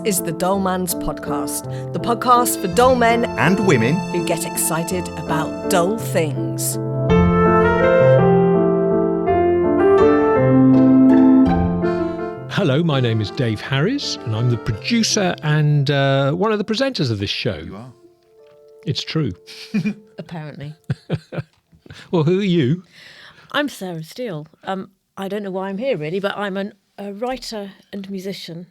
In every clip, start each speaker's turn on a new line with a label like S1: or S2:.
S1: is the Dull Man's Podcast, the podcast for dull men
S2: and women
S1: who get excited about dull things.
S3: Hello, my name is Dave Harris, and I'm the producer and one of the presenters of this show.
S2: You are.
S3: It's true.
S4: Apparently.
S3: Well, who are you?
S4: I'm Sarah Steele. I don't know why I'm here, really, but I'm a writer and musician.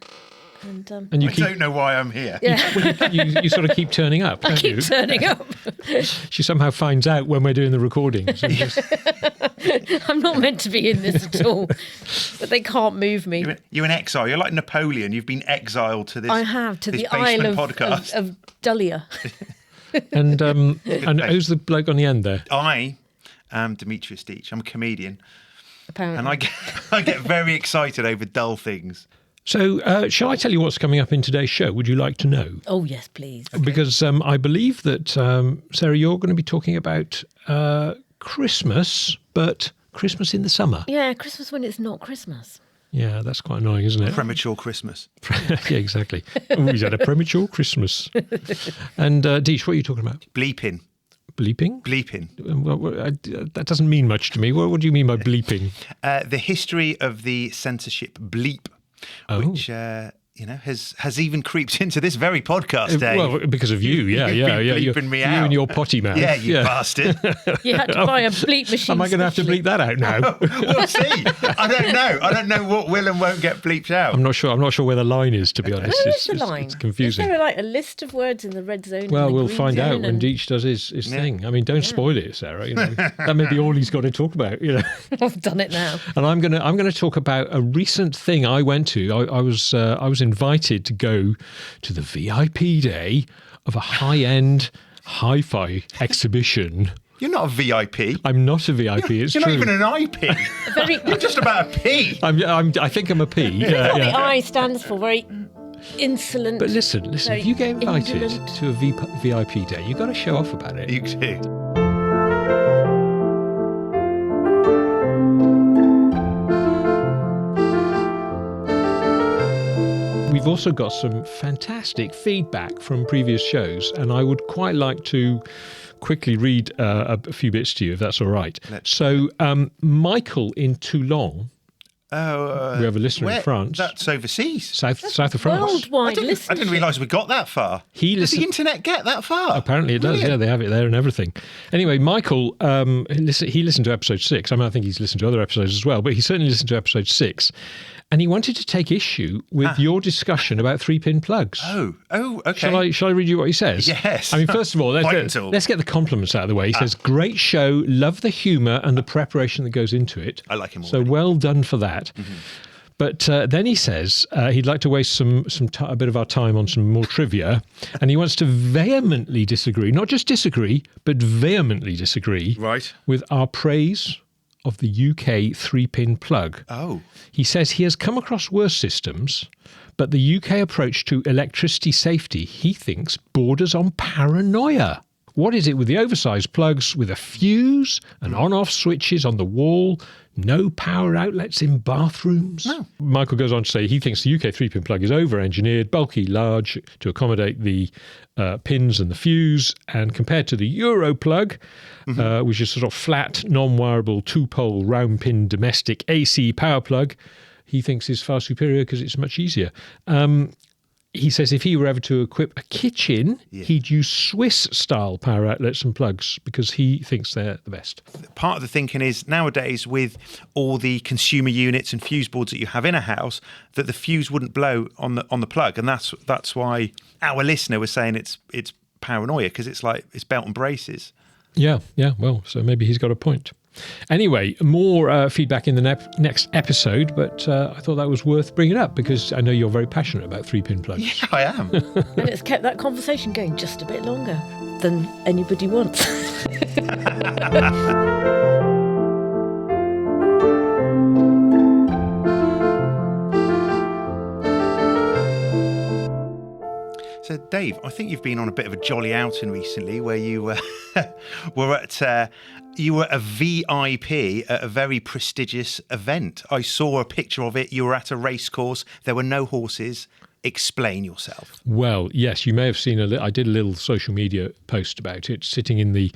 S4: And
S3: you
S2: I don't know why I'm here.
S4: Yeah.
S3: you sort of keep turning up, don't
S4: I keep
S3: you?
S4: turning up.
S3: She somehow finds out when we're doing the recording. So
S4: I'm not meant to be in this at all, but they can't move me.
S2: You're in exile. You're like Napoleon. You've been exiled to this.
S4: I have, to
S2: this
S4: the Isle
S2: podcast.
S4: of Dullia.
S3: and who's the bloke on the end there?
S2: I am Demetrius Deech. I'm a comedian.
S4: Apparently.
S2: And I get very excited over dull things.
S3: So shall I tell you what's coming up in today's show? Would you like to know?
S4: Oh, yes, please.
S3: Because I believe that, Sarah, you're going to be talking about Christmas, but Christmas in the summer.
S4: Yeah, Christmas when it's not Christmas.
S3: Yeah, that's quite annoying, isn't it?
S2: Premature Christmas.
S3: Yeah, exactly. Oh, he's had a premature Christmas. And Deech, what are you talking about?
S2: Bleeping.
S3: Bleeping?
S2: Bleeping.
S3: Well, that doesn't mean much to me. What do you mean by bleeping?
S2: The history of the censorship bleep, which has even creeped into this very podcast, Dave.
S3: Well, because of you, yeah.
S2: You've been bleeping me out.
S3: You and your potty mouth.
S2: Yeah, you bastard.
S4: You had to buy a bleep machine.
S3: Am I going to have to bleep that out now?
S2: We'll see. I don't know what will and won't get bleeped out.
S3: I'm not sure where the line is, to be honest.
S4: Where is the line?
S3: It's confusing.
S4: Is there a list of words in the red zone?
S3: Well,
S4: and the
S3: we'll
S4: green
S3: find
S4: zone
S3: out when Deech does his thing. I mean, don't spoil it, Sarah. That may be all he's got to talk about.
S4: I've done it now.
S3: And I'm gonna talk about a recent thing I went to. I was invited to go to the VIP day of a high-end HiFi exhibition.
S2: You're not a VIP.
S3: I'm not a VIP. It's
S2: You're
S3: true.
S2: not even an IP. You're just about a P.
S3: I think I'm a P. Yeah,
S4: What
S3: yeah.
S4: the I stands for, very insolent.
S3: But listen.
S4: very
S3: If you get invited
S4: indolent.
S3: to a VIP day, you've got to show off about it.
S2: You too.
S3: We've also got some fantastic feedback from previous shows, and I would quite like to quickly read a few bits to you, if that's all right. So, Michael in Toulon, we have a listener in France.
S2: That's overseas.
S3: South of France.
S4: Worldwide
S2: I
S4: listenership.
S2: didn't realise we got that far. Does the internet get that far?
S3: Apparently it does.
S2: Brilliant.
S3: Yeah, they have it there and everything. Anyway, Michael, he listened to episode 6. I think he's listened to other episodes as well, but he certainly listened to episode 6. And he wanted to take issue with your discussion about 3-pin plugs.
S2: Oh, okay.
S3: Shall I read you what he says?
S2: Yes.
S3: I mean, first of all, let's get the compliments out of the way. He says, great show, love the humour and the preparation that goes into it.
S2: I like him
S3: So
S2: already.
S3: well done for that. Mm-hmm. But then he says he'd like to waste a bit of our time on some more trivia, and he wants to vehemently disagree, not just disagree, but vehemently disagree with our praise of the UK 3-pin plug.
S2: Oh.
S3: He says he has come across worse systems, but the UK approach to electricity safety, he thinks, borders on paranoia. What is it with the oversized plugs with a fuse and on-off switches on the wall, no power outlets in bathrooms?
S2: No.
S3: Michael goes on to say he thinks the UK 3-pin plug is over-engineered, bulky, large to accommodate the pins and the fuse, and compared to the Euro plug, which is sort of flat, non-wireable, 2-pole, round-pin domestic AC power plug, he thinks is far superior because it's much easier. He says if he were ever to equip a kitchen, he'd use Swiss-style power outlets and plugs because he thinks they're the best.
S2: Part of the thinking is nowadays with all the consumer units and fuse boards that you have in a house, that the fuse wouldn't blow on the plug, and that's why our listener was saying it's paranoia because it's belt and braces.
S3: Yeah. Well, so maybe he's got a point. Anyway, more feedback in the next episode, but I thought that was worth bringing up because I know you're very passionate about 3-pin plugs.
S2: Yeah, I am.
S4: And it's kept that conversation going just a bit longer than anybody wants.
S2: So, Dave, I think you've been on a bit of a jolly outing recently where you were at... You were a VIP at a very prestigious event. I saw a picture of it. You were at a race course. There were no horses. explain yourself?
S3: Well, yes, you may have seen I did a little social media post about it, sitting in the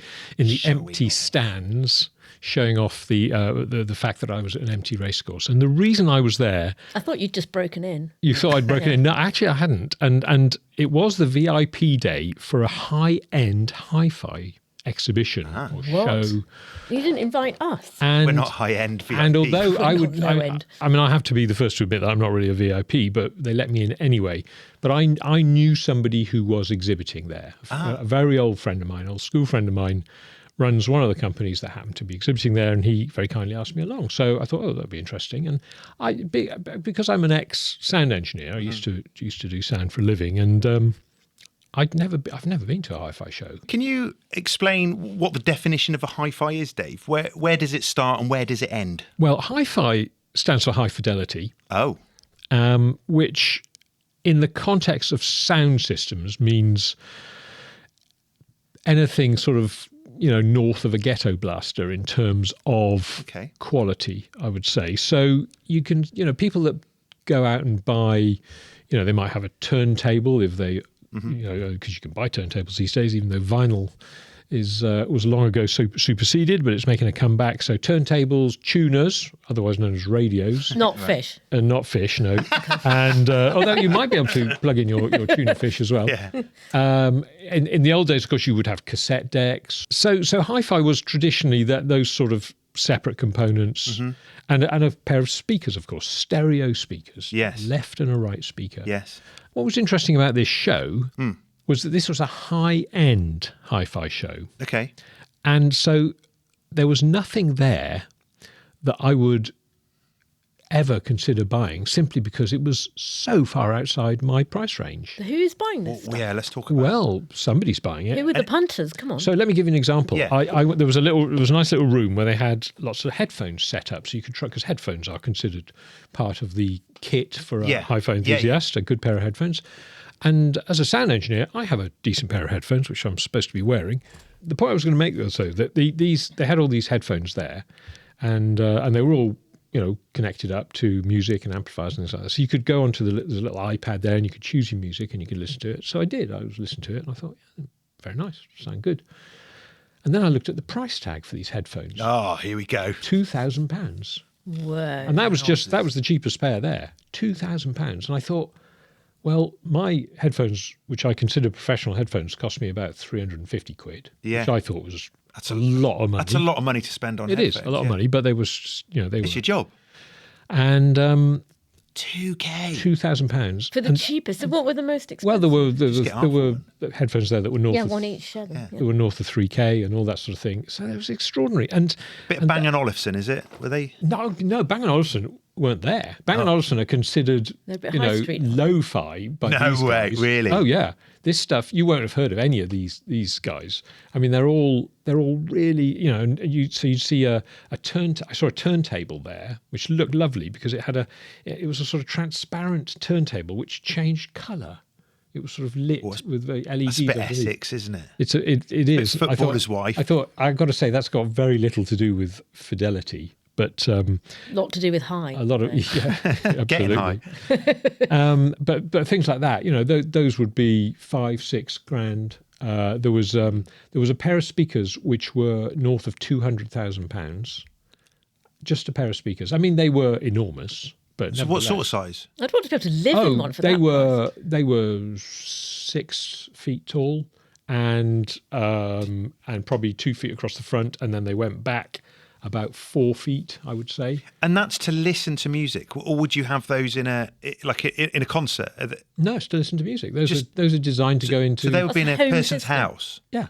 S3: empty stands, showing off the fact that I was at an empty racecourse. And the reason I was there,
S4: I thought you'd just broken in.
S3: you thought I'd broken in. No, actually, I hadn't. And it was the VIP day for a high-end HiFi exhibition or
S4: What?
S3: show.
S4: You didn't invite us.
S3: And
S2: We're not high-end VIP.
S3: And although I would,
S4: Low end.
S3: I mean, I have to be the first to admit that I'm not really a VIP, but they let me in anyway. But I knew somebody who was exhibiting there. A very old friend of mine, old school friend of mine, runs one of the companies that happened to be exhibiting there, and he very kindly asked me along. So I thought, that'd be interesting. And because I'm an ex-sound engineer, I used to do sound for a living, and I've never been to a hi-fi show.
S2: Can you explain what the definition of a hi-fi is, Dave? Where does it start and where does it end?
S3: Well, hi-fi stands for high fidelity.
S2: Oh.
S3: Which in the context of sound systems means anything sort of, north of a ghetto blaster in terms of quality, I would say. So you can, people that go out and buy, they might have a turntable if they, because you can buy turntables these days, even though vinyl was long ago superseded, but it's making a comeback. So turntables, tuners, otherwise known as radios.
S4: Not fish.
S3: And not fish, no. And although you might be able to plug in your tuner fish as well.
S2: Yeah.
S3: In the old days, of course, you would have cassette decks. So hi-fi was traditionally those sort of separate components, and a pair of speakers, of course, stereo speakers.
S2: Yes.
S3: Left and a right speaker.
S2: Yes.
S3: What was interesting about this show was that this was a high-end hi-fi show.
S2: Okay.
S3: And so there was nothing there that I would ever consider buying, simply because it was so far outside my price range.
S4: Who's buying this stuff?
S2: Yeah, let's talk about
S3: Well, somebody's buying it.
S4: Who were the punters? Come on.
S3: So let me give you an example.
S2: Yeah.
S3: There was a nice little room where they had lots of headphones set up, so you could try, because headphones are considered part of the kit for a hi-fi enthusiast, a good pair of headphones. And as a sound engineer, I have a decent pair of headphones, which I'm supposed to be wearing. The point I was going to make was that they had all these headphones there, and they were all connected up to music and amplifiers and things like that. So you could go onto there's a little iPad there, and you could choose your music and you could listen to it. So I did. I was listening to it, and I thought, very nice, sound good. And then I looked at the price tag for these headphones.
S2: Oh, here we go.
S3: £2,000.
S4: Whoa.
S3: And that was the cheapest pair there, £2,000. And I thought, well, my headphones, which I consider professional headphones, cost me about 350 quid, which I thought was a lot of money.
S2: That's a lot of money to spend on headphones.
S3: It is a lot of money, but it's
S2: your job.
S3: And
S2: £2,000.
S3: £2,000
S4: For the cheapest. So what were the most expensive?
S3: Well, there were headphones there that were north.
S4: One each.
S3: They were north of 3K and all that sort of thing. So it was extraordinary. And
S2: Bit of Bang & Olufsen, is it? Were they?
S3: No, Bang & Olufsen weren't there. Bang & Olufsen are considered,
S4: They're a bit high street.
S3: lo-fi by these
S2: No way,
S3: guys.
S2: really?
S3: Oh yeah, this stuff you won't have heard of any of these guys. I mean, they're all really, and you'd see I saw a turntable there which looked lovely because it was a sort of transparent turntable which changed colour. It was sort of lit with LEDs.
S2: That's a bit Essex, isn't it?
S3: It is.
S2: Footballer's wife.
S3: I thought I've got to say that's got very little to do with fidelity. But
S4: lot to do with high.
S3: A lot of absolutely.
S2: Getting high.
S3: But things like that, those would be $5-6 grand. There was a pair of speakers which were north of £200,000. Just a pair of speakers. I mean, they were enormous. But
S2: so what sort of size?
S4: I'd want to be able to live in one for that price.
S3: They were 6 feet tall and probably 2 feet across the front, and then they went back about 4 feet, I would say.
S2: And that's to listen to music, or would you have those in a concert?
S3: No, it's to listen to music. Those are designed to go into.
S2: So they would be in a
S4: home
S2: person's
S4: system.
S2: house.
S3: Yeah.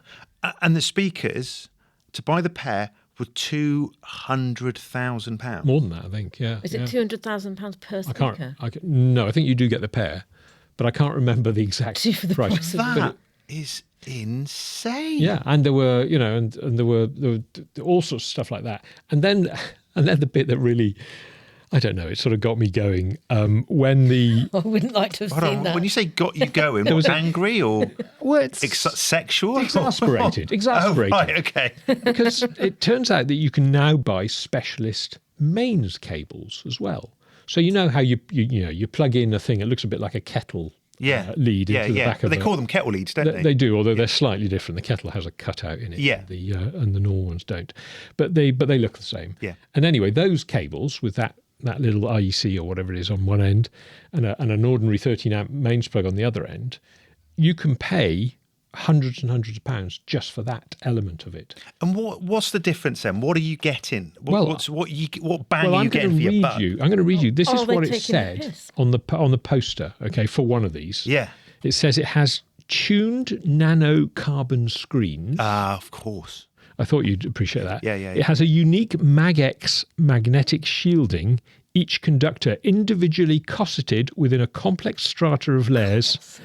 S2: And the speakers to buy the pair were £200,000.
S3: More than that, I think. Yeah.
S4: Is it £200,000 per speaker?
S3: No, I think you do get the pair, but I can't remember the exact
S4: For the price of
S2: That is insane.
S3: Yeah, and there were, and there were all sorts of stuff like that, and then the bit that really, I don't know, it sort of got me going when the.
S4: I wouldn't like to have seen that.
S2: When you say got you going, was angry or sexual?
S3: Exasperated.
S2: Oh, right, okay.
S3: Because it turns out that you can now buy specialist mains cables as well. So you know how you plug in a thing. It looks a bit like a kettle lead into the back
S2: but
S3: of
S2: they call them kettle leads, don't they?
S3: They do, although they're slightly different. The kettle has a cutout in it, and the normal ones don't. But they look the same.
S2: Yeah.
S3: And anyway, those cables with that little IEC or whatever it is on one end, and an ordinary 13 amp mains plug on the other end, you can pay hundreds and hundreds of pounds just for that element of it.
S2: And what's the difference then? What are you getting? What bang
S3: well,
S2: are you getting for your buck?
S3: I'm going to read you. This is what it
S4: taking
S3: said
S4: the piss?
S3: on the poster. Okay, for one of these.
S2: Yeah.
S3: It says it has tuned nanocarbon screens.
S2: Of course.
S3: I thought you'd appreciate that.
S2: Yeah.
S3: It has a unique MagX magnetic shielding, each conductor individually cosseted within a complex strata of layers,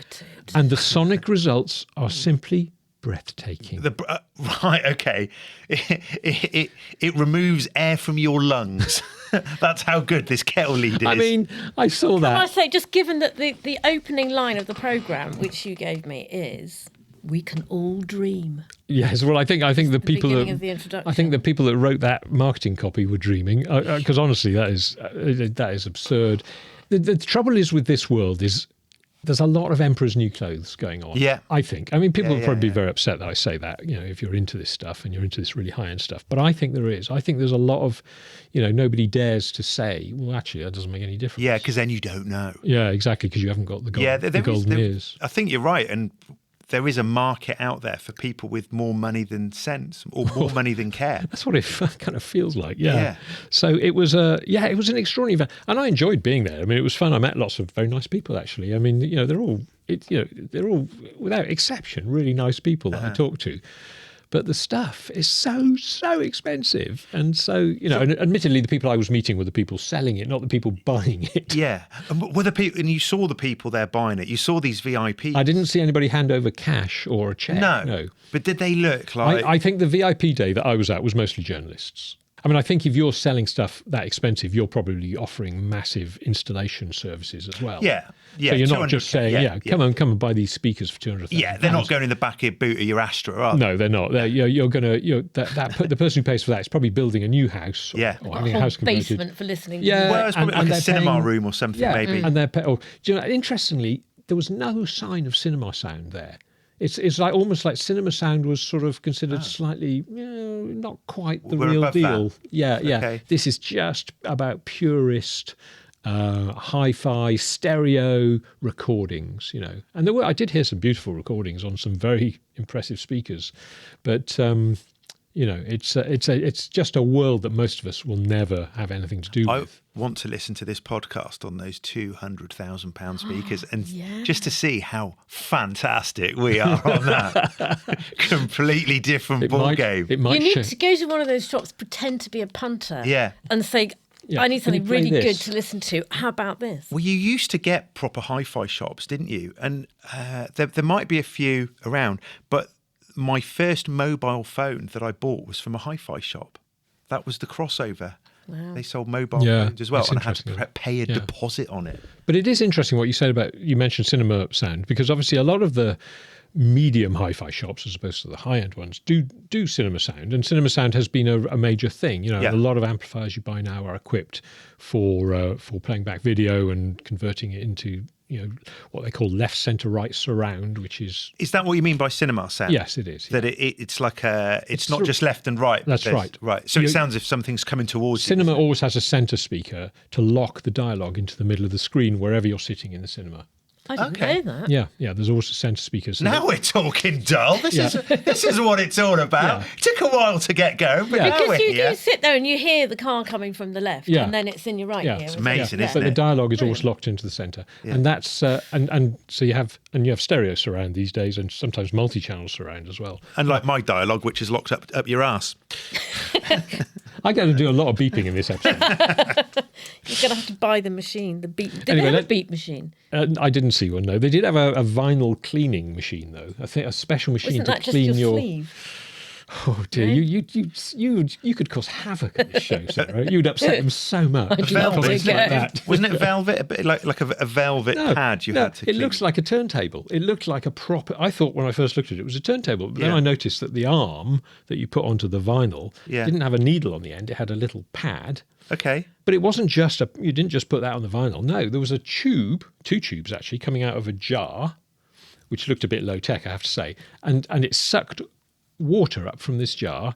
S3: and the sonic results are simply breathtaking.
S2: Right, okay. It removes air from your lungs. That's how good this kettle lead is.
S3: I mean, I saw that.
S4: Can I say, just given that the opening line of the programme, which you gave me, is "We can all dream."
S3: Yes, well, I think the people
S4: beginning of the introduction.
S3: I think the people that wrote that marketing copy were dreaming, because honestly, that is absurd. The trouble is with this world is there's a lot of Emperor's New Clothes going on. Yeah, I think. I mean, people will probably be very upset that I say that. If you're into this stuff and you're into this really high end stuff, but I think there is. I think there's a lot of, nobody dares to say, well, actually, that doesn't make any difference.
S2: Yeah, because then you don't know.
S3: Yeah, exactly, because you haven't got the golden ears.
S2: I think you're right, and there is a market out there for people with more money than sense, or more money than care.
S3: That's what it kind of feels like. Yeah. So it was an extraordinary event, and I enjoyed being there. I mean, it was fun. I met lots of very nice people. Actually, I mean, they're all without exception really nice people that I talked to. But the stuff is so expensive, and and admittedly, the people I was meeting were the people selling it, not the people buying it.
S2: Yeah, and were the people, and you saw the people there buying it. You saw these VIPs.
S3: I didn't see anybody hand over cash or a check. No.
S2: But did they look like?
S3: I think the VIP day that I was at was mostly journalists. I mean, I think if you're selling stuff that expensive, you're probably offering massive installation services as well.
S2: Yeah.
S3: So you're not just saying, come and buy these speakers for £200,000.
S2: Yeah, they're not going in the back boot of your Astra, are they?
S3: No, they're not. The person who pays for that is probably building a new house. Or having a house converted.
S4: Basement for listening.
S3: Yeah,
S2: well, it's probably like a cinema room or something, maybe.
S3: And they're interestingly, there was no sign of cinema sound there. It's like almost like cinema sound was sort of considered slightly, not quite the real deal. That. Yeah. Okay. This is just about purist hi-fi stereo recordings, And I did hear some beautiful recordings on some very impressive speakers, but it's just a world that most of us will never have anything to do with.
S2: I want to listen to this podcast on those £200,000 speakers and just to see how fantastic we are on that. Completely different ball game.
S4: You need to go to one of those shops, pretend to be a punter, and say, I need something really good to listen to. How about this?
S2: Well, you used to get proper hi-fi shops, didn't you? And there might be a few around, but my first mobile phone that I bought was from a hi-fi shop. That was the Crossover. Wow. They sold mobile phones as well, and I had to pay a deposit on it.
S3: But it is interesting what you said about, you mentioned cinema sound, because obviously a lot of the medium hi-fi shops, as opposed to the high-end ones, do cinema sound, and cinema sound has been a major thing. A lot of amplifiers you buy now are equipped for playing back video and converting it into what they call left, centre, right surround, which is
S2: that what you mean by cinema sound?
S3: Yes, it is.
S2: That it's like it's not just left and right.
S3: That's right.
S2: Right. So it sounds as if something's coming towards you.
S3: Cinema always has a centre speaker to lock the dialogue into the middle of the screen wherever you're sitting in the cinema.
S4: I didn't know that.
S3: Yeah. There's also centre speakers.
S2: Now we're talking, Dol. This is what it's all about. It took a while to get going, but now we're here.
S4: You sit there and you hear the car coming from the left, and then it's in your right ear.
S2: It's amazing, isn't
S3: But
S2: it?
S3: the dialogue is always locked into the centre, and that's and so you have stereo surround these days, and sometimes multi-channel surround as well.
S2: And like my dialogue, which is locked up your ass.
S3: I got to do a lot of beeping in this episode.
S4: You're going to have to buy the machine, the beep. Did they have a beep machine?
S3: I didn't see one, no. They did have a vinyl cleaning machine, though. I think a special machine
S4: Wasn't
S3: to
S4: that
S3: clean
S4: just your sleeve?
S3: Oh dear, you could cause havoc on this show, Sarah. You'd upset them so much.
S4: I do not
S3: Comments
S4: think
S3: like
S4: it.
S3: that.
S2: Wasn't it velvet? A bit like a velvet pad you had to
S3: it
S2: keep.
S3: looks like a turntable. It looked like a proper. I thought when I first looked at it, it was a turntable. But then
S2: Yeah.
S3: I noticed that the arm that you put onto the vinyl
S2: Yeah.
S3: didn't have a needle on the end. It had a little pad.
S2: Okay.
S3: But it wasn't just you didn't just put that on the vinyl. No, there was a tube, 2 tubes actually, coming out of a jar, which looked a bit low tech, I have to say. And it sucked water up from this jar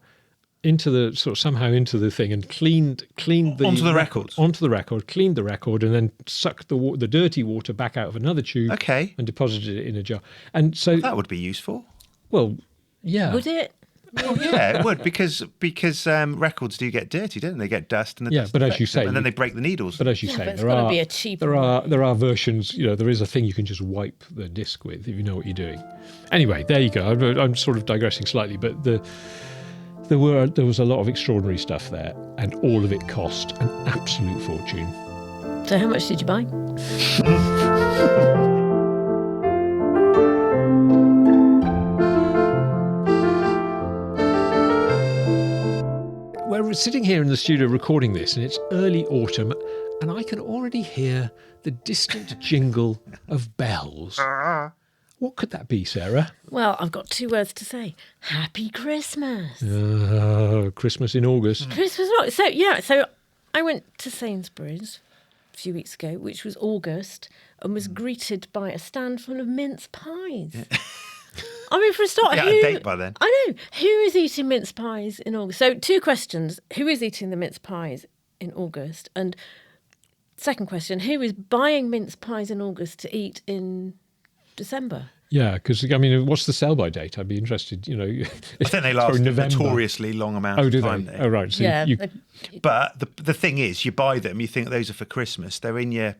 S3: into the somehow into the thing and cleaned the
S2: Onto the records.
S3: onto the record, cleaned the record, and then sucked the dirty water back out of another tube.
S2: Okay.
S3: And deposited it in a jar. And so,
S2: That would be useful.
S3: well, yeah.
S4: Would it?
S2: Oh, yeah, it would because records do get dirty, don't they? They get dust and the
S3: Yeah,
S2: dust
S3: but as you
S2: affects them,
S3: say,
S2: and then they break the needles.
S3: But as you
S4: Yeah,
S3: say,
S4: but it's
S3: there
S4: gotta
S3: are
S4: be a cheaper
S3: there are versions. There is a thing you can just wipe the disc with if you know what you're doing. Anyway, there you go. I'm sort of digressing slightly, but there was a lot of extraordinary stuff there, and all of it cost an absolute fortune.
S4: So how much did you buy?
S3: We're sitting here in the studio recording this, and it's early autumn, and I can already hear the distant jingle of bells. What could that be, Sarah?
S4: Well, I've got 2 words to say. Happy Christmas.
S3: Christmas in August.
S4: Christmas. So I went to Sainsbury's a few weeks ago, which was August, and was greeted by a stand full of mince pies. I mean, for a start,
S2: Get a date by then.
S4: I know. Who is eating mince pies in August? So 2 questions. Who is eating the mince pies in August? And second question, who is buying mince pies in August to eat in December?
S3: Yeah, because, I mean, what's the sell-by date? I'd be interested,
S2: I think they last a
S3: November.
S2: notoriously long amount
S3: Oh,
S2: of
S3: do
S2: time.
S3: they? Oh, right. So
S4: Yeah.
S2: But the thing is, you buy them, you think those are for Christmas. They're in your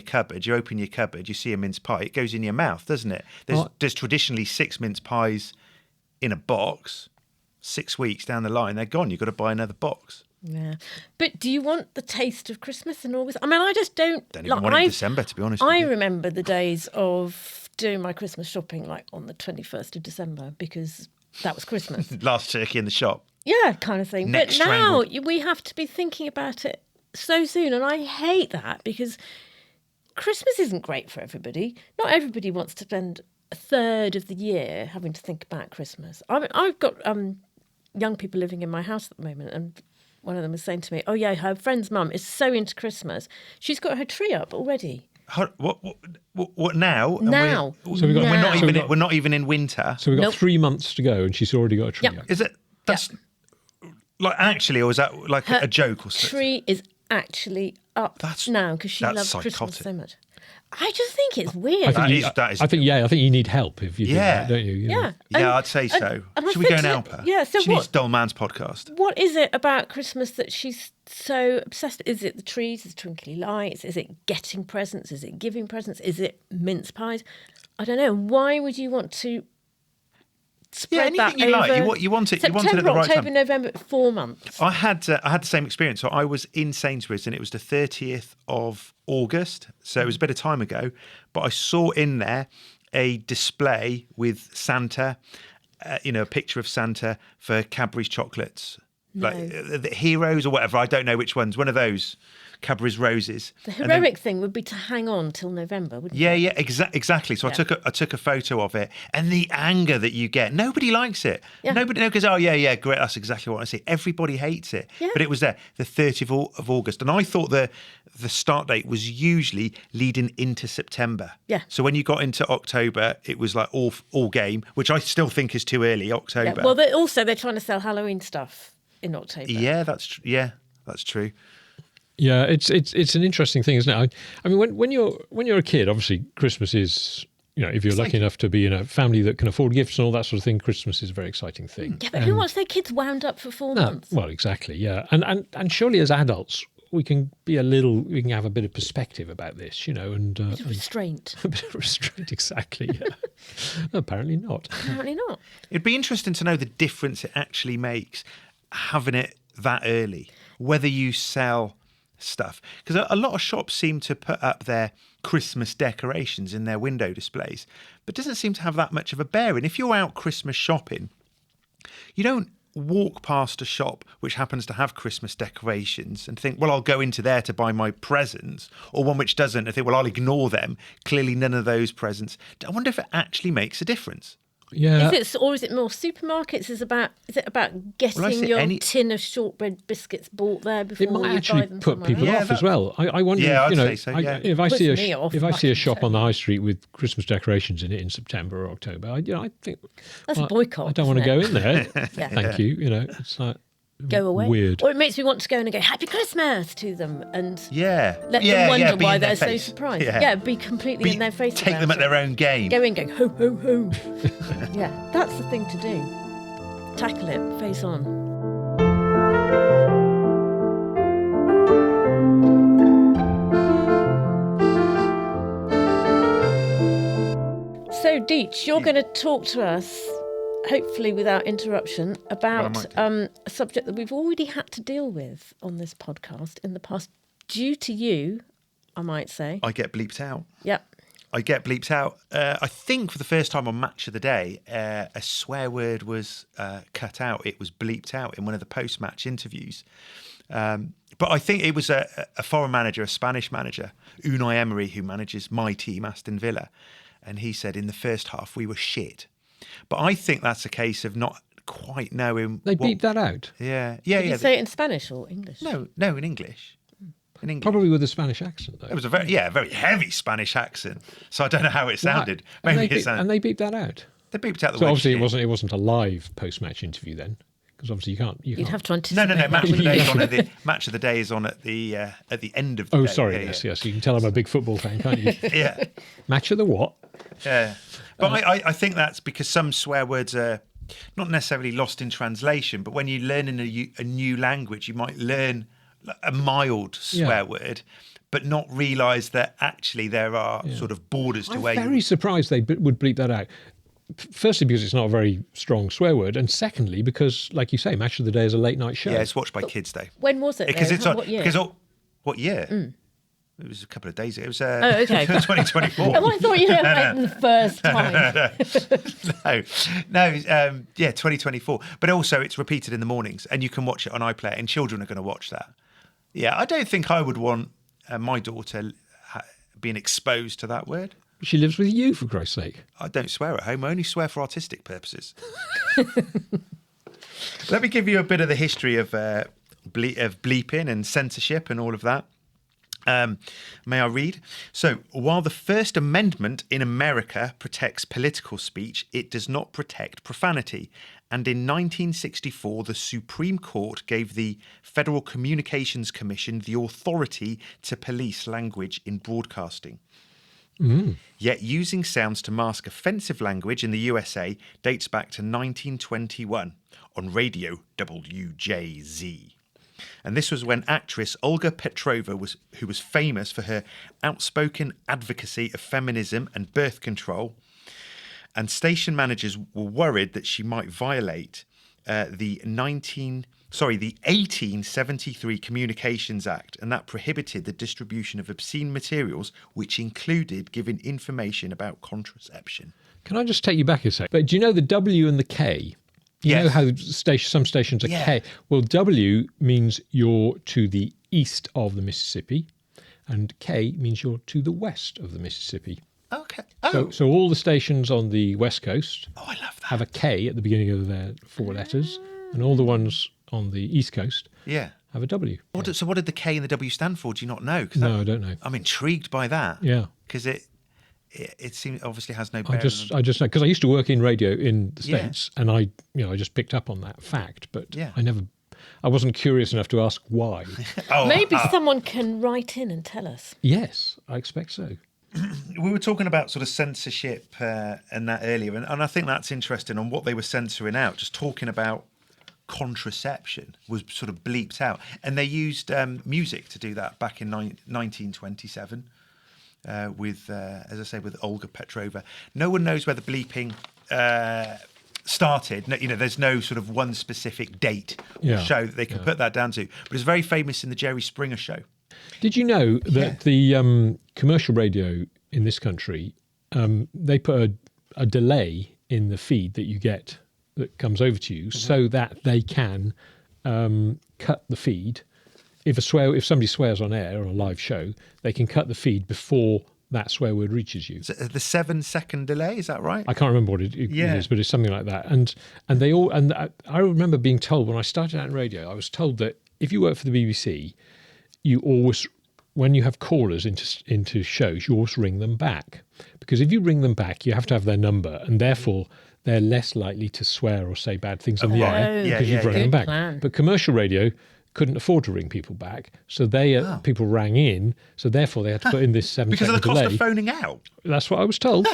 S2: cupboard. You open your cupboard, you see a mince pie. It goes in your mouth, doesn't it? There's traditionally 6 mince pies in a box. 6 weeks down the line, they're gone. You've got to buy another box.
S4: Yeah. But do you want the taste of Christmas in August? I mean, I just don't.
S2: Don't even want it in December, to be honest with
S4: I
S2: you.
S4: remember the days of doing my Christmas shopping like on the 21st of December because that was Christmas.
S2: Last turkey in the shop.
S4: Yeah, kind of thing.
S2: Neck
S4: But now
S2: strangled.
S4: we have to be thinking about it so soon. And I hate that because Christmas isn't great for everybody. Not everybody wants to spend a third of the year having to think about Christmas. I've got young people living in my house at the moment, and one of them was saying to me, "Oh yeah, her friend's mum is so into Christmas. She's got her tree up already."
S2: What now? And
S4: Now.
S3: So we've got-
S2: we're not even in winter.
S3: So we've got
S4: Nope.
S3: 3 months to go, and she's already got a tree
S4: Yep.
S3: up.
S2: Is it? That's like actually, or is that like a joke or something?
S4: Tree is actually up now because she
S2: that's
S4: loves Christmas
S2: psychotic.
S4: so much. I just think it's weird.
S2: That is.
S3: I think you need help if you do
S2: Yeah.
S3: that, don't you?
S4: Yeah.
S2: Yeah, I'd say so.
S4: and I
S2: Should we
S4: said
S2: go and
S4: to
S2: help
S4: them-
S2: her?
S4: yeah, so
S2: she
S4: what-
S2: needs Dull Man's podcast.
S4: What is it about Christmas that she's so obsessed? Is it the trees? Is it twinkly lights? Is it getting presents? Is it giving presents? Is it mince pies? I don't know. Why would you want to spread that
S2: anything you like.
S4: over
S2: You want it.
S4: September,
S2: You want it at the right
S4: October,
S2: time.
S4: November, 4 months?
S2: I had the same experience. So I was in Sainsbury's and it was the 30th of August. So it was a bit of time ago. But I saw in there a display with Santa, a picture of Santa for Cadbury's chocolates. Like the heroes or whatever. I don't know which ones. One of those Cadbury's roses.
S4: The
S2: And then-
S4: heroic thing would be to hang on till November, wouldn't it?
S2: Yeah, exactly. So
S4: Yeah.
S2: I took a photo of it, and the anger that you get. Nobody likes it.
S4: Yeah.
S2: Nobody goes, oh yeah, great. That's exactly what I see. Everybody hates it.
S4: Yeah.
S2: But it was there, the 30th of August, and I thought the start date was usually leading into September.
S4: Yeah.
S2: So when you got into October, it was like all game, which I still think is too early. October.
S4: Yeah. Well, they're trying to sell Halloween stuff in October.
S2: yeah, that's true.
S3: Yeah, it's an interesting thing, isn't it? I mean, when you're a kid, obviously Christmas is, if you're lucky enough to be in a family that can afford gifts and all that sort of thing, Christmas is a very exciting thing.
S4: Yeah, but who wants their kids wound up for 4
S3: No,
S4: months?
S3: well, exactly, yeah, and surely as adults we can have a bit of perspective about this, and
S4: Restraint.
S3: a bit of restraint. Exactly, yeah. Apparently not.
S4: Apparently not.
S2: It'd be interesting to know the difference it actually makes having it that early, whether you sell stuff. Because a lot of shops seem to put up their Christmas decorations in their window displays, but doesn't seem to have that much of a bearing. If you're out Christmas shopping You don't walk past a shop which happens to have Christmas decorations and think, well, I'll go into there to buy my presents, or one which doesn't and think, well, I'll ignore them. Clearly none of those presents. I wonder if it actually makes a difference.
S3: Yeah.
S4: Is it more supermarkets? Is it about getting your tin of shortbread biscuits bought there before
S3: It might
S4: you
S3: actually
S4: buy them
S3: put
S4: somewhere
S3: people
S4: else?
S3: off as well. I wonder,
S2: Yeah, I'd
S3: you know,
S2: say so, yeah.
S3: if I
S4: Puts
S3: see
S4: me off,
S3: if I see a shop
S4: actually.
S3: on the high street with Christmas decorations in it in September or October, I think
S4: That's a boycott.
S3: I don't want to go in there.
S4: Yeah.
S3: Thank you. You know, it's like
S4: Go away.
S3: weird.
S4: Or it makes me want to go in and go Happy Christmas to them and
S2: Yeah.
S4: let them wonder
S2: be
S4: why
S2: in their
S4: they're so
S2: face.
S4: surprised.
S2: Yeah.
S4: Yeah, be completely in their face.
S2: Take
S4: about
S2: them at
S4: it.
S2: their own game.
S4: Go in, go ho ho ho. Yeah, that's the thing to do. Tackle it, face on. So, Deech, you're going to talk to us, hopefully without interruption, about a subject that we've already had to deal with on this podcast in the past, due to you, I might say.
S2: I get bleeped out.
S4: Yep.
S2: I get bleeped out. I think for the first time on Match of the Day, a swear word was cut out. It was bleeped out in one of the post-match interviews. But I think it was a foreign manager, a Spanish manager, Unai Emery, who manages my team, Aston Villa. And he said in the first half, we were shit. But I think that's a case of not quite knowing.
S3: They beeped that out.
S2: Yeah.
S4: Did you say it in Spanish or English?
S2: No, in English. In English.
S3: Probably with a Spanish accent, though.
S2: It was a very heavy Spanish accent. So I don't know how it sounded. Maybe it sounded.
S3: And they beeped that out.
S2: They beeped out the
S3: So
S2: word
S3: obviously
S2: shit.
S3: it wasn't a live post-match interview then, because obviously you can't.
S4: You'd have to anticipate.
S2: No. Match of the Day is on
S3: Yeah.
S2: at the Match of the Day is on at the end of the
S3: Oh,
S2: day.
S3: sorry.
S2: Yeah,
S3: Yes. You can tell I'm a big football fan, can't you?
S2: Yeah.
S3: Match of the what?
S2: Yeah. But I think that's because some swear words are not necessarily lost in translation, but when you learn in a new language, you might learn a mild swear word, but not realise that actually there are sort of borders to
S3: I'm
S2: where
S3: very surprised they would bleep that out. Firstly, because it's not a very strong swear word, and secondly, because, like you say, Match of the Day is a late night show.
S2: Yeah, it's watched by kids though.
S4: When was it?
S2: Because
S4: though?
S2: it's on.
S4: What year?
S2: What year? It was a couple of days ago. It was
S4: okay.
S2: 2024.
S4: Oh, I thought you were waiting the first time.
S2: No, 2024. But also, it's repeated in the mornings, and you can watch it on iPlayer, and children are going to watch that. Yeah, I don't think I would want my daughter being exposed to that word.
S3: She lives with you, for Christ's sake.
S2: I don't swear at home. I only swear for artistic purposes. Let me give you a bit of the history of bleeping and censorship and all of that. May I read? So, while the First Amendment in America protects political speech, it does not protect profanity. And in 1964, the Supreme Court gave the Federal Communications Commission the authority to police language in broadcasting. Yet using sounds to mask offensive language in the USA dates back to 1921 on radio WJZ. And this was when actress Olga Petrova, who was famous for her outspoken advocacy of feminism and birth control, and station managers were worried that she might violate the 1873 Communications Act, and that prohibited the distribution of obscene materials, which included giving information about contraception.
S3: Can I just take you back a sec? But do you know the W and the K? You know how some stations are K? Well, W means you're to the east of the Mississippi, and K means you're to the west of the Mississippi.
S2: Okay. Oh,
S3: So all the stations on the west coast
S2: I love that.
S3: have a K at the beginning of their four letters, and all the ones on the east coast
S2: Yeah.
S3: have a W.
S2: So what did the K and the W stand for? Do you not know? 'Cause
S3: No, I don't know.
S2: I'm intrigued by that.
S3: Yeah.
S2: Because it seems obviously has no
S3: I
S2: bearing.
S3: just know because I used to work in radio in the
S2: Yeah.
S3: States, and I just picked up on that fact, but
S2: Yeah.
S3: I wasn't curious enough to ask why.
S4: Maybe someone can write in and tell us.
S3: Yes, I expect so.
S2: We were talking about sort of censorship and that earlier, and I think that's interesting on what they were censoring out. Just talking about contraception was sort of bleeped out, and they used music to do that back in 1927 with, as I say, with Olga Petrova. No one knows where the bleeping started. No, there's no sort of one specific date or show that they can put that down to, but it's very famous in the Jerry Springer show.
S3: Did you know that the commercial radio in this country, they put a delay in the feed that you get that comes over to you so that they can cut the feed. If somebody swears on air on a live show, they can cut the feed before that swear word reaches you.
S2: Is it the 7-second delay? Is that right?
S3: I can't remember what it is, but it's something like that. And I remember being told when I started out in radio, I was told that if you work for the BBC, you always, when you have callers into shows, you always ring them back, because if you ring them back, you have to have their number, and therefore they're less likely to swear or say bad things on the air because you've rung them back.
S4: Plan.
S3: But commercial radio couldn't afford to ring people back, so people rang in, so therefore they had to put in this 7-second delay.
S2: Because of the cost of phoning out.
S3: That's what I was told.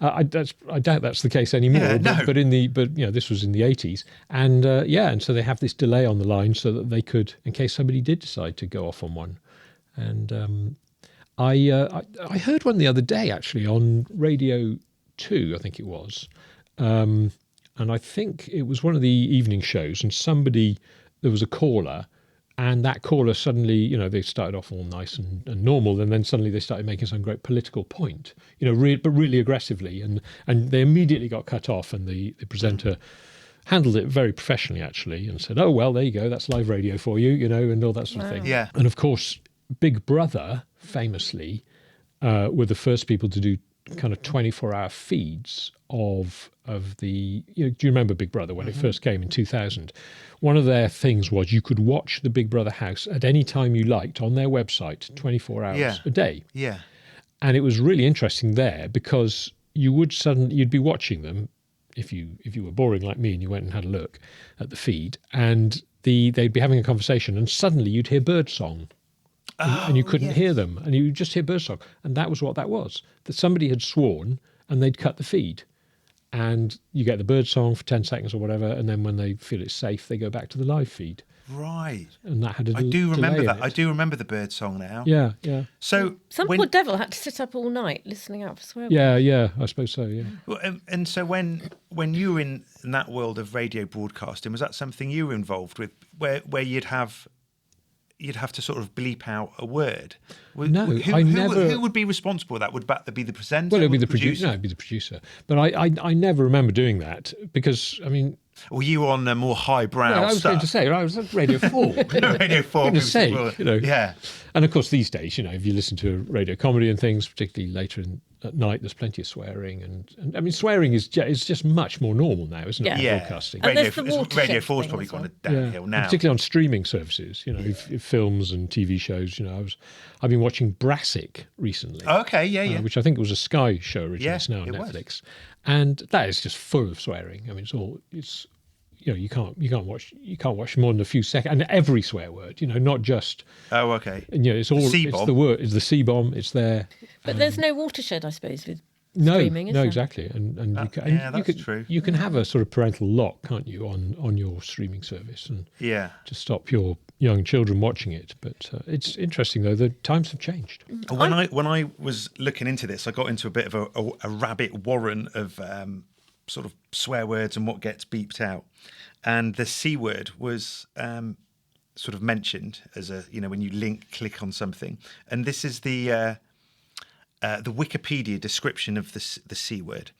S3: I doubt that's the case anymore.
S2: Yeah, no.
S3: But this was in the 80s, and so they have this delay on the line so that they could, in case somebody did decide to go off on one. And I heard one the other day actually on Radio 2, I think it was, and I think it was one of the evening shows, and there was a caller. And that caller suddenly, they started off all nice and normal, and then suddenly they started making some great political point, but really aggressively, and they immediately got cut off, and the presenter handled it very professionally, actually, and said, "Oh, well, there you go, that's live radio for you," and all that sort of thing.
S2: Yeah.
S3: And of course, Big Brother, famously, were the first people to do kind of 24-hour feeds of the. Do you remember Big Brother when it first came in 2000? One of their things was you could watch the Big Brother house at any time you liked on their website, 24 hours a day.
S2: Yeah.
S3: And it was really interesting there because you'd be watching them if you were boring like me and you went and had a look at the feed, and they'd be having a conversation, and suddenly you'd hear birdsong. And you couldn't hear them, and you just hear birdsong. And that was what that was, that somebody had sworn and they'd cut the feed. And you get the birdsong for 10 seconds or whatever, and then when they feel it's safe, they go back to the live feed.
S2: Right.
S3: And that had
S2: I do remember
S3: delay
S2: that.
S3: in it.
S2: I do remember the bird song now.
S3: Yeah.
S2: So
S4: Some poor devil had to sit up all night listening out for swear words.
S3: Yeah, I suppose so, yeah.
S2: Well, and so when you were in that world of radio broadcasting, was that something you were involved with, where you'd have to sort of bleep out a word?
S3: No,
S2: who would be responsible for that? Would that be the presenter?
S3: Well, it would be the producer. No, it'd be the producer. But I never remember doing that because, I mean...
S2: Were you on the more highbrow
S3: I was
S2: stuff?
S3: going to say, I was at Radio 4.
S2: Radio 4.
S3: Goodness sake,
S2: Yeah.
S3: And of course, these days, if you listen to radio comedy and things, particularly later at night, there's plenty of swearing. And I mean, swearing is just much more normal now, isn't it?
S2: Yeah.
S3: Broadcasting.
S4: And
S2: Radio
S4: there's the watershed
S2: 4's
S4: thing
S2: probably
S4: as well.
S2: gone downhill now.
S3: And particularly on streaming services, if films and TV shows. I've been watching Brassic recently.
S2: Okay, yeah.
S3: Which I think was a Sky show originally.
S2: Yeah,
S3: It's now on
S2: it
S3: Netflix,
S2: was.
S3: and that is just full of swearing. I mean, it's you can't watch more than a few seconds, and every swear word. Not just.
S2: Oh, okay.
S3: And, it's all.
S2: C-bomb.
S3: It's the word. It's the C-bomb. It's there.
S4: But there's no watershed, I suppose, with
S3: No,
S4: streaming, is
S3: no,
S4: there?
S3: exactly, and
S2: that's true.
S3: You can have a sort of parental lock, can't you, on your streaming service, and
S2: Yeah.
S3: to stop your young children watching it. But it's interesting though. The times have changed.
S2: When I was looking into this, I got into a bit of a rabbit warren of sort of swear words and what gets beeped out, and the C word was sort of mentioned as when you click on something, and this is the Wikipedia description of the C word.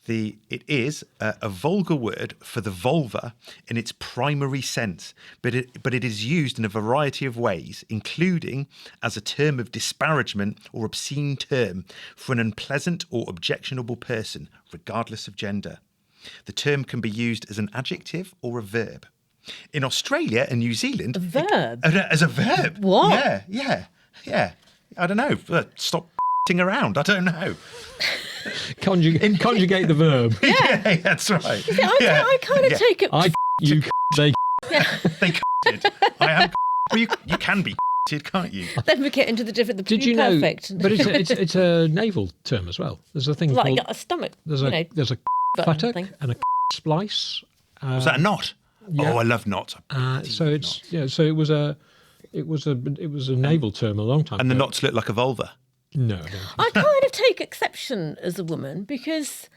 S2: It is a vulgar word for the vulva in its primary sense, but it is used in a variety of ways, including as a term of disparagement or obscene term for an unpleasant or objectionable person, regardless of gender. The term can be used as an adjective or a verb. In Australia and New Zealand...
S4: A verb?
S2: As a verb.
S4: What?
S2: Yeah. I don't know. Stop around. I don't know.
S3: Conjugate the verb.
S2: Yeah, that's right.
S4: I kind of take it...
S3: You they
S2: They did. I am. Well, you can be can't you?
S4: Then we get into the different...
S3: Did you
S4: perfect.
S3: know? But it's a naval term as well. There's a thing
S4: like
S3: called...
S4: a stomach,
S3: There's a
S4: button
S3: buttock
S4: thing.
S3: and a splice.
S2: Was that a knot?
S3: yeah.
S2: Oh, I love knots.
S3: So it's So it was a naval term a long time
S2: And the
S3: ago.
S2: knots look like a vulva.
S3: No.
S4: I kind of take exception as a woman because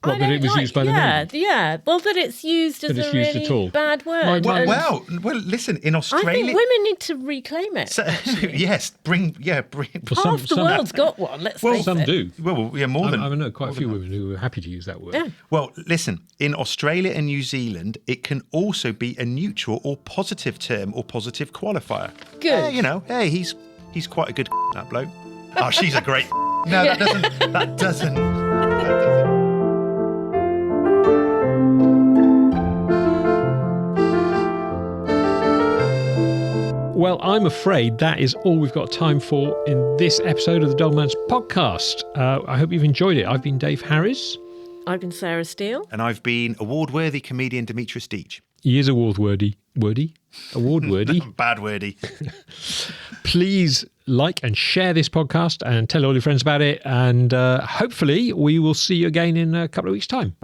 S3: What, that it was used by the Navy?
S4: Yeah. Well, that it's used as
S3: That it's
S4: a
S3: used
S4: really
S3: at all.
S4: bad word.
S3: My-
S4: And
S2: Well, listen, in
S4: I
S2: Australia...
S4: think women need to reclaim it.
S2: yes, bring...
S3: Well,
S4: Half the world's got one, let's face
S3: some
S4: it.
S3: do.
S2: Well, yeah, more than...
S3: I know quite a few women who are happy to use that word.
S4: Yeah.
S2: Well, listen, in Australia and New Zealand, it can also be a neutral or positive term or positive qualifier.
S4: Good.
S2: Hey, he's quite a good that bloke. Oh, she's a great... No, that doesn't...
S3: Well, I'm afraid that is all we've got time for in this episode of the Dollman's podcast. I hope you've enjoyed it. I've been Dave Harris.
S4: I've been Sarah Steele.
S2: And I've been award-worthy comedian Demetrius Deech.
S3: He is award-worthy. Award-worthy.
S2: Bad wordy.
S3: Please like and share this podcast and tell all your friends about it. And hopefully we will see you again in a couple of weeks' time.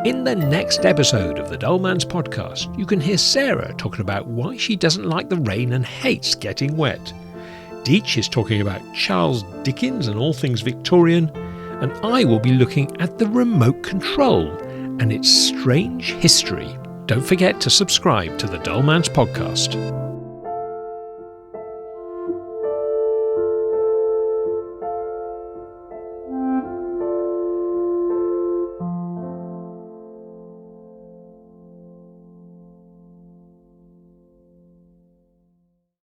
S3: In the next episode of the Dollman's podcast, you can hear Sarah talking about why she doesn't like the rain and hates getting wet. Deech is talking about Charles Dickens and all things Victorian, and I will be looking at the remote control and its strange history. Don't forget to subscribe to the Dollman's podcast.